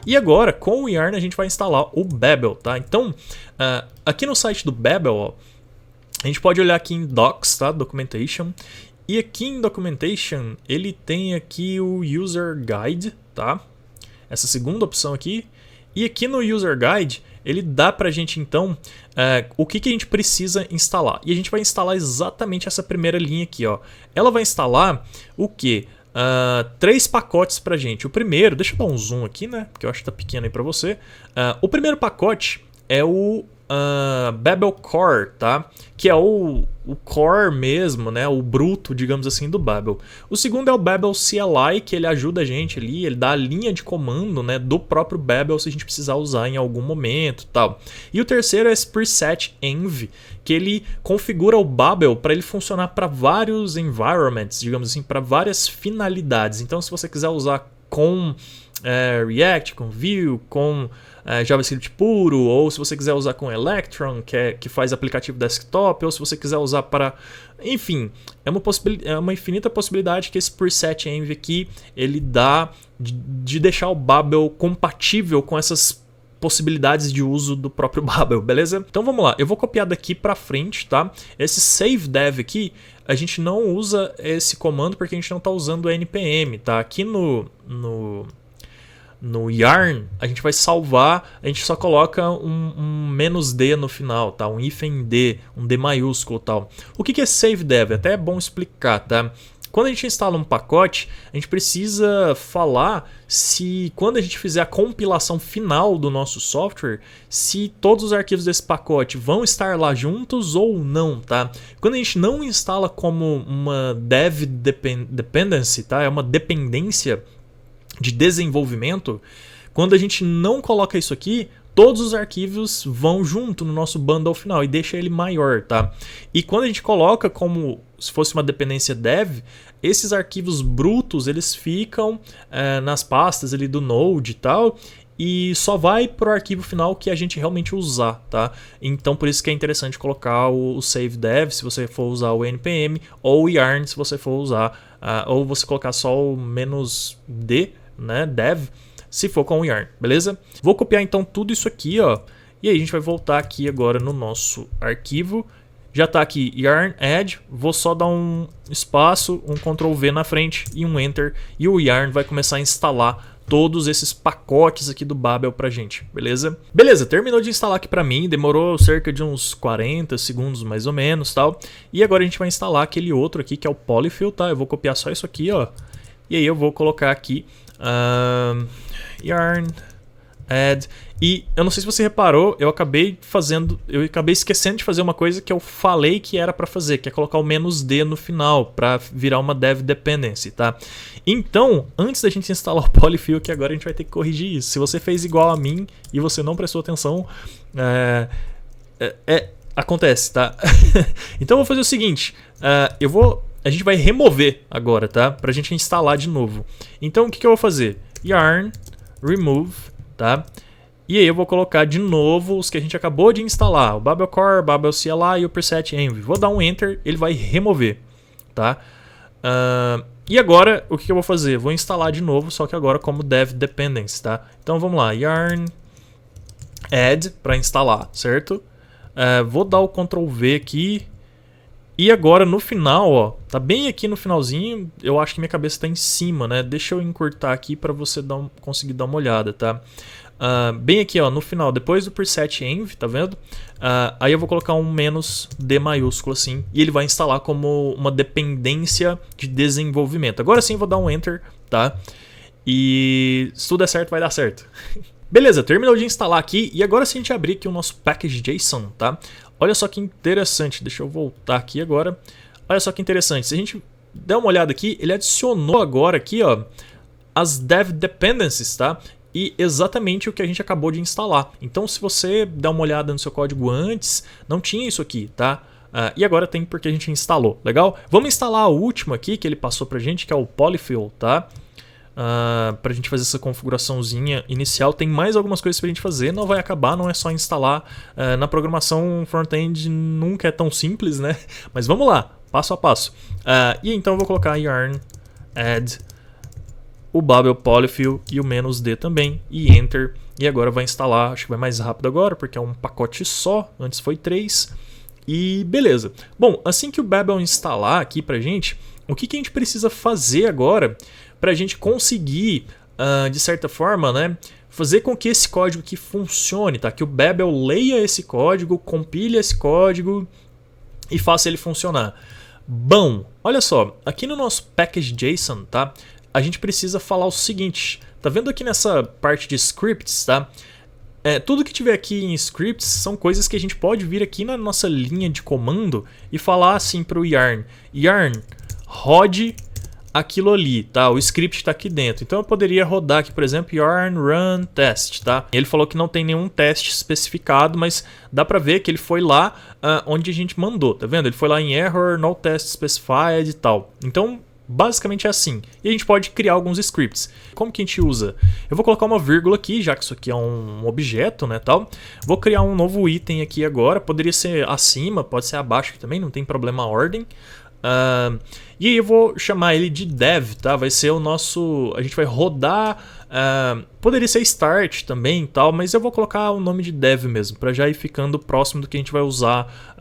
E agora, com o Yarn, a gente vai instalar o Babel, tá? Então, aqui no site do Babel, ó, a gente pode olhar aqui em Docs, tá? Documentation. E aqui em Documentation, ele tem aqui o User Guide, tá? Essa segunda opção aqui. E aqui no User Guide, ele dá pra gente, então, o que a gente precisa instalar. E a gente vai instalar exatamente essa primeira linha aqui, ó. Ela vai instalar o quê? 3 pacotes pra gente. O primeiro, deixa eu dar um zoom aqui, né? Porque eu acho que tá pequeno aí pra você. O primeiro pacote é o Babel Core, tá? Que é o core mesmo, né? O bruto, digamos assim, do Babel. O segundo é o Babel CLI, que ele ajuda a gente ali, ele dá a linha de comando, né, do próprio Babel se a gente precisar usar em algum momento, tal. E o terceiro é esse preset env, que ele configura o Babel para ele funcionar para vários environments, digamos assim, para várias finalidades. Então, se você quiser usar com React, com Vue, com JavaScript puro, ou se você quiser usar com Electron, que faz aplicativo desktop, ou se você quiser usar para... Enfim, é uma infinita possibilidade que esse preset env aqui ele dá de deixar o Babel compatível com essas possibilidades de uso do próprio Babel, beleza? Então vamos lá, eu vou copiar daqui para frente, tá? Esse save dev aqui, a gente não usa esse comando porque a gente não está usando o npm, tá? Aqui no Yarn, a gente vai salvar, a gente só coloca um "-d" no final, tá? Um hífen D, um D maiúsculo e tal. O que é save dev? Até é bom explicar, tá? Quando a gente instala um pacote, a gente precisa falar se, quando a gente fizer a compilação final do nosso software, se todos os arquivos desse pacote vão estar lá juntos ou não, tá? Quando a gente não instala como uma dev dependency, tá? É uma dependência de desenvolvimento. Quando a gente não coloca isso aqui, todos os arquivos vão junto no nosso bundle final e deixa ele maior, tá? E quando a gente coloca como se fosse uma dependência dev, esses arquivos brutos eles ficam nas pastas ali do Node e tal, e só vai para o arquivo final que a gente realmente usar, tá? Então por isso que é interessante colocar o save dev se você for usar o npm, ou o yarn se você for usar, ou você colocar só o "-d", né, dev, se for com o Yarn, beleza? Vou copiar então tudo isso aqui, ó, e aí a gente vai voltar aqui agora no nosso arquivo. Já está aqui Yarn Add, vou só dar um espaço, um Ctrl V na frente e um Enter, e o Yarn vai começar a instalar todos esses pacotes aqui do Babel pra gente, beleza? Beleza, terminou de instalar aqui pra mim, demorou cerca de uns 40 segundos mais ou menos, tal. E agora a gente vai instalar aquele outro aqui que é o Polyfill, tá? Eu vou copiar só isso aqui, ó. E aí eu vou colocar aqui Yarn Add. E eu não sei se você reparou, eu acabei esquecendo de fazer uma coisa que eu falei que era para fazer, que é colocar o "-d" no final para virar uma dev dependency, tá? Então, antes da gente instalar o Polyfill, que agora a gente vai ter que corrigir isso. Se você fez igual a mim e você não prestou atenção, acontece, tá? Então eu vou fazer o seguinte, a gente vai remover agora, tá? Pra gente instalar de novo. Então o que eu vou fazer? Yarn remove, tá? E aí eu vou colocar de novo os que a gente acabou de instalar, o Babel Core, Babel CLI e o preset env. Vou dar um Enter, ele vai remover, tá? E agora o que eu vou fazer? Vou instalar de novo, só que agora como dev dependency, tá? Então vamos lá, yarn add para instalar, certo? Vou dar o Ctrl V aqui. E agora no final, ó, tá bem aqui no finalzinho, eu acho que minha cabeça está em cima, né? Deixa eu encurtar aqui para você conseguir dar uma olhada, tá? Bem aqui, ó, no final, depois do preset env, tá vendo? Aí eu vou colocar um "-d" maiúsculo assim, e ele vai instalar como uma dependência de desenvolvimento. Agora sim eu vou dar um Enter, tá? E se tudo der certo, vai dar certo. Beleza, terminou de instalar aqui, e agora se a gente abrir aqui o nosso package.json, tá? Olha só que interessante, deixa eu voltar aqui agora. Olha só que interessante, se a gente der uma olhada aqui, ele adicionou agora aqui, ó, as dev dependencies, tá? E exatamente o que a gente acabou de instalar. Então se você der uma olhada no seu código antes, não tinha isso aqui, tá? E agora tem porque a gente instalou, legal? Vamos instalar a última aqui que ele passou pra gente, que é o Polyfill, tá? Pra gente fazer essa configuraçãozinha inicial. Tem mais algumas coisas pra gente fazer, não vai acabar, não é só instalar. Na programação front-end nunca é tão simples, né? Mas vamos lá, passo a passo. E então eu vou colocar yarn add o Babel Polyfill e o "-d" também, e Enter. E agora vai instalar, acho que vai mais rápido agora, porque é um pacote só, antes foi 3. E beleza. Bom, assim que o Babel instalar aqui pra gente, o que a gente precisa fazer agora pra gente conseguir, de certa forma, né, fazer com que esse código aqui funcione, tá? Que o Babel leia esse código, compile esse código e faça ele funcionar. Bom, olha só, aqui no nosso package.json, tá? A gente precisa falar o seguinte, tá vendo aqui nessa parte de scripts, tá? Tudo que tiver aqui em scripts são coisas que a gente pode vir aqui na nossa linha de comando e falar assim para o yarn, rode aquilo ali, tá? O script está aqui dentro. Então eu poderia rodar aqui, por exemplo, yarn run test, tá? Ele falou que não tem nenhum teste especificado, mas dá para ver que ele foi lá onde a gente mandou, tá vendo? Ele foi lá em error, no test specified e tal. Então, basicamente é assim. E a gente pode criar alguns scripts. Como que a gente usa? Eu vou colocar uma vírgula aqui, já que isso aqui é um objeto, né, tal. Vou criar um novo item aqui agora. Poderia ser acima, pode ser abaixo também, não tem problema a ordem. E aí eu vou chamar ele de dev, tá? Vai ser o nosso... A gente vai rodar... poderia ser start também e tal, mas eu vou colocar o nome de dev mesmo, para já ir ficando próximo do que a gente vai usar.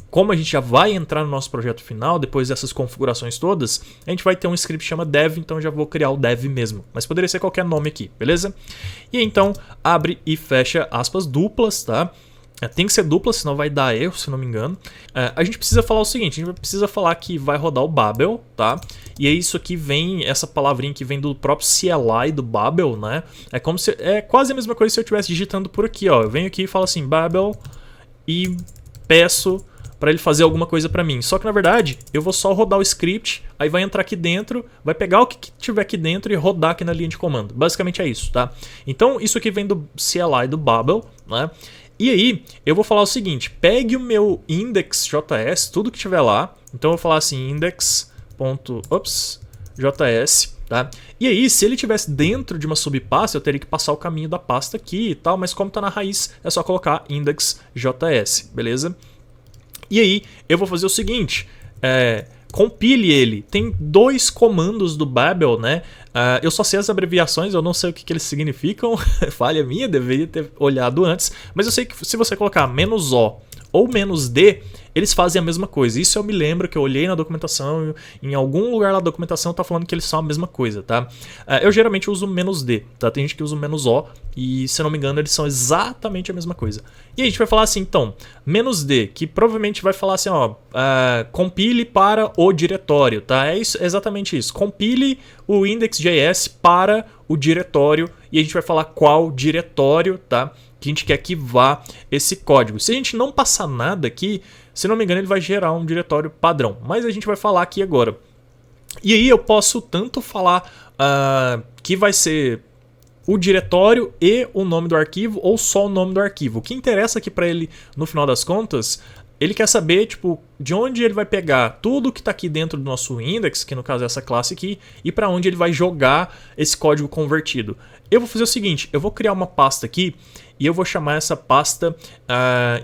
Como a gente já vai entrar no nosso projeto final, depois dessas configurações todas, a gente vai ter um script que chama dev, então eu já vou criar o dev mesmo. Mas poderia ser qualquer nome aqui, beleza? E aí, então, abre e fecha aspas duplas, tá? Tem que ser dupla, senão vai dar erro, se não me engano. A gente precisa falar o seguinte, a gente precisa falar que vai rodar o Babel, tá? E aí isso aqui vem, essa palavrinha que vem do próprio CLI do Babel, né? É quase a mesma coisa se eu estivesse digitando por aqui, ó. Eu venho aqui e falo assim, Babel, e peço para ele fazer alguma coisa para mim. Só que na verdade, eu vou só rodar o script, aí vai entrar aqui dentro, vai pegar o que tiver aqui dentro e rodar aqui na linha de comando. Basicamente é isso, tá? Então isso aqui vem do CLI do Babel, né? E aí, eu vou falar o seguinte, pegue o meu index.js, tudo que tiver lá. Então eu vou falar assim, index.js, tá? E aí, se ele tivesse dentro de uma subpasta, eu teria que passar o caminho da pasta aqui e tal, mas como tá na raiz, é só colocar index.js, beleza? E aí, eu vou fazer o seguinte, compile ele. Tem 2 comandos do Babel, né? Eu só sei as abreviações, eu não sei o que eles significam. Falha minha, deveria ter olhado antes. Mas eu sei que se você colocar "-o" ou "-d", eles fazem a mesma coisa. Isso eu me lembro que eu olhei na documentação, em algum lugar lá da documentação tá falando que eles são a mesma coisa, tá? Eu geralmente uso "-d", tá? Tem gente que usa "-o", e se eu não me engano eles são exatamente a mesma coisa. E a gente vai falar assim, então, "-d", que provavelmente vai falar assim, ó, compile para o diretório, tá? É exatamente isso. Compile o index.js para o diretório, e a gente vai falar qual diretório, tá? Que a gente quer que vá esse código. Se a gente não passar nada aqui, se não me engano, ele vai gerar um diretório padrão. Mas a gente vai falar aqui agora. E aí eu posso tanto falar que vai ser o diretório e o nome do arquivo, ou só o nome do arquivo. O que interessa aqui para ele, no final das contas, ele quer saber, tipo, de onde ele vai pegar tudo que está aqui dentro do nosso index, que no caso é essa classe aqui, e para onde ele vai jogar esse código convertido. Eu vou fazer o seguinte, eu vou criar uma pasta aqui, e eu vou chamar essa pasta,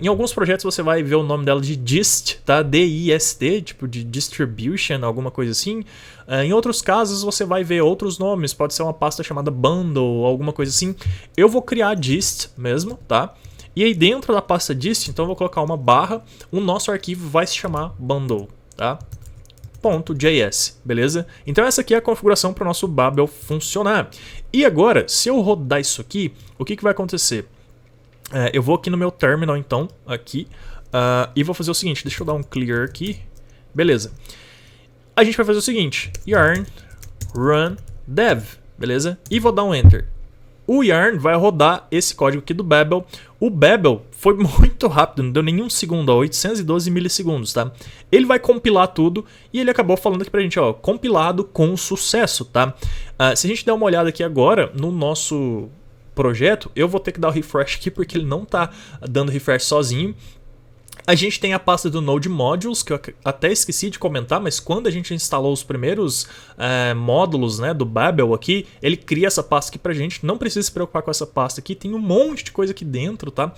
em alguns projetos você vai ver o nome dela de dist, tá? D-I-S-T, tipo de distribution, alguma coisa assim. Em outros casos você vai ver outros nomes, pode ser uma pasta chamada bundle, alguma coisa assim. Eu vou criar dist mesmo, tá? E aí dentro da pasta dist, então eu vou colocar uma barra, o nosso arquivo vai se chamar bundle, tá? .js, beleza? Então essa aqui é a configuração para o nosso Babel funcionar. E agora, se eu rodar isso aqui, o que vai acontecer? Eu vou aqui no meu terminal, então, aqui, e vou fazer o seguinte, deixa eu dar um clear aqui, beleza. A gente vai fazer o seguinte, yarn run dev, beleza? E vou dar um enter. O yarn vai rodar esse código aqui do Babel. O Babel foi muito rápido, não deu nenhum segundo, 812 milissegundos, tá? Ele vai compilar tudo e ele acabou falando aqui pra gente, ó, compilado com sucesso, tá? Se a gente der uma olhada aqui agora no nosso projeto, eu vou ter que dar o refresh aqui porque ele não tá dando refresh sozinho. A gente tem a pasta do Node Modules, que eu até esqueci de comentar, mas quando a gente instalou os primeiros módulos, né, do Babel aqui, ele cria essa pasta aqui pra gente. Não precisa se preocupar com essa pasta aqui, tem um monte de coisa aqui dentro, tá?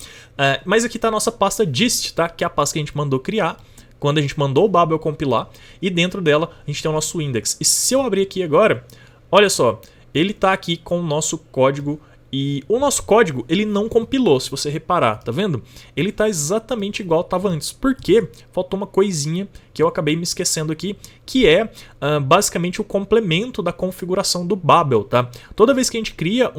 Mas aqui tá a nossa pasta dist, tá? Que é a pasta que a gente mandou criar, quando a gente mandou o Babel compilar, e dentro dela a gente tem o nosso index. E se eu abrir aqui agora, olha só, ele tá aqui com o nosso código. E o nosso código, ele não compilou, se você reparar, tá vendo? Ele tá exatamente igual estava antes. Por quê? Faltou uma coisinha que eu acabei me esquecendo aqui, que é basicamente o complemento da configuração do Babel, tá? Toda vez que a gente cria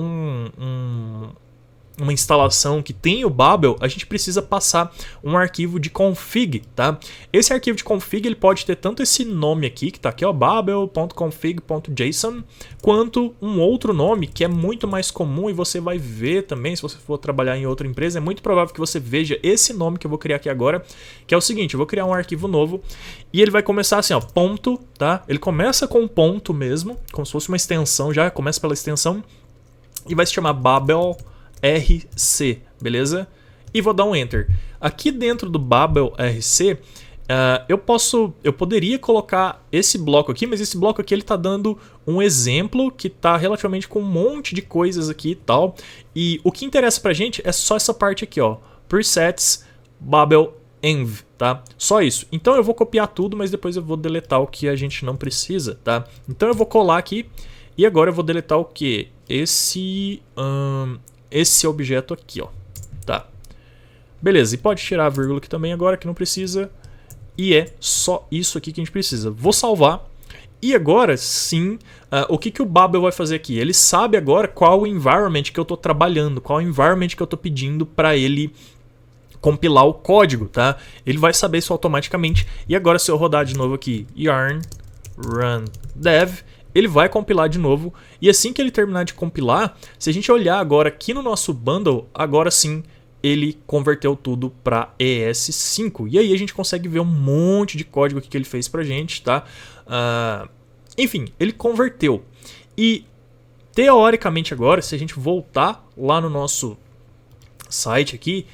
uma instalação que tem o Babel, a gente precisa passar um arquivo de config, tá? Esse arquivo de config, ele pode ter tanto esse nome aqui, que tá aqui, ó, babel.config.json, quanto um outro nome que é muito mais comum e você vai ver também, se você for trabalhar em outra empresa, é muito provável que você veja esse nome que eu vou criar aqui agora, que é o seguinte, eu vou criar um arquivo novo e ele vai começar assim, ó, ponto, tá? Ele começa com um ponto mesmo, como se fosse uma extensão, já começa pela extensão e vai se chamar Babel RC, beleza? E vou dar um Enter. Aqui dentro do Babel RC, eu poderia colocar esse bloco aqui, mas esse bloco aqui ele tá dando um exemplo que tá relativamente com um monte de coisas aqui e tal. E o que interessa pra gente é só essa parte aqui, ó, presets Babel env, tá? Só isso. Então eu vou copiar tudo, mas depois eu vou deletar o que a gente não precisa, tá? Então eu vou colar aqui e agora eu vou deletar o que? Esse objeto aqui, ó, tá? Beleza, e pode tirar a vírgula aqui também agora, que não precisa. E é só isso aqui que a gente precisa. Vou salvar. E agora sim, o que o Babel vai fazer aqui? Ele sabe agora qual o environment que eu estou trabalhando, qual o environment que eu estou pedindo para ele compilar o código, tá? Ele vai saber isso automaticamente. E agora se eu rodar de novo aqui, yarn run dev, ele vai compilar de novo, e assim que ele terminar de compilar, se a gente olhar agora aqui no nosso bundle, agora sim ele converteu tudo para ES5. E aí a gente consegue ver um monte de código aqui que ele fez pra gente, tá? Enfim, ele converteu. E teoricamente agora, se a gente voltar lá no nosso site aqui,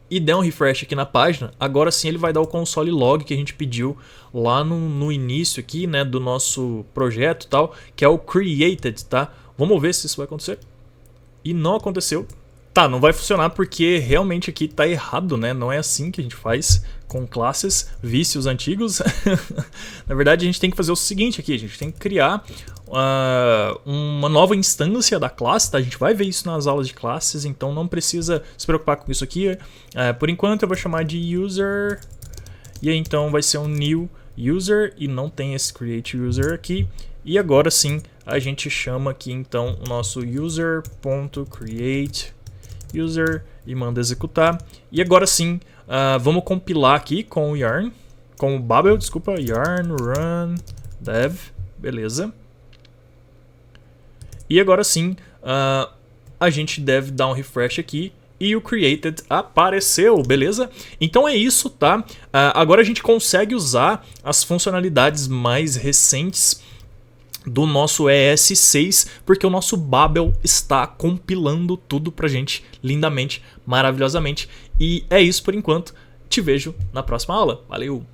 e der um refresh aqui na página, agora sim ele vai dar o console log que a gente pediu lá no início aqui, né, do nosso projeto e tal, que é o created, tá? Vamos ver se isso vai acontecer. E não aconteceu. Tá, não vai funcionar porque realmente aqui tá errado, né? Não é assim que a gente faz com classes, vícios antigos. Na verdade, a gente tem que fazer o seguinte aqui, a gente tem que criar uma nova instância da classe, tá? A gente vai ver isso nas aulas de classes, então não precisa se preocupar com isso aqui. Por enquanto eu vou chamar de user, e aí então vai ser um new user, e não tem esse create user aqui. E agora sim, a gente chama aqui então o nosso user.create user e manda executar. E agora sim, vamos compilar aqui com o yarn, com o Babel, desculpa, yarn run dev, beleza. E agora sim, a gente deve dar um refresh aqui e o created apareceu, beleza? Então é isso, tá? Agora a gente consegue usar as funcionalidades mais recentes do nosso ES6, porque o nosso Babel está compilando tudo pra gente lindamente, maravilhosamente. E é isso por enquanto. Te vejo na próxima aula. Valeu!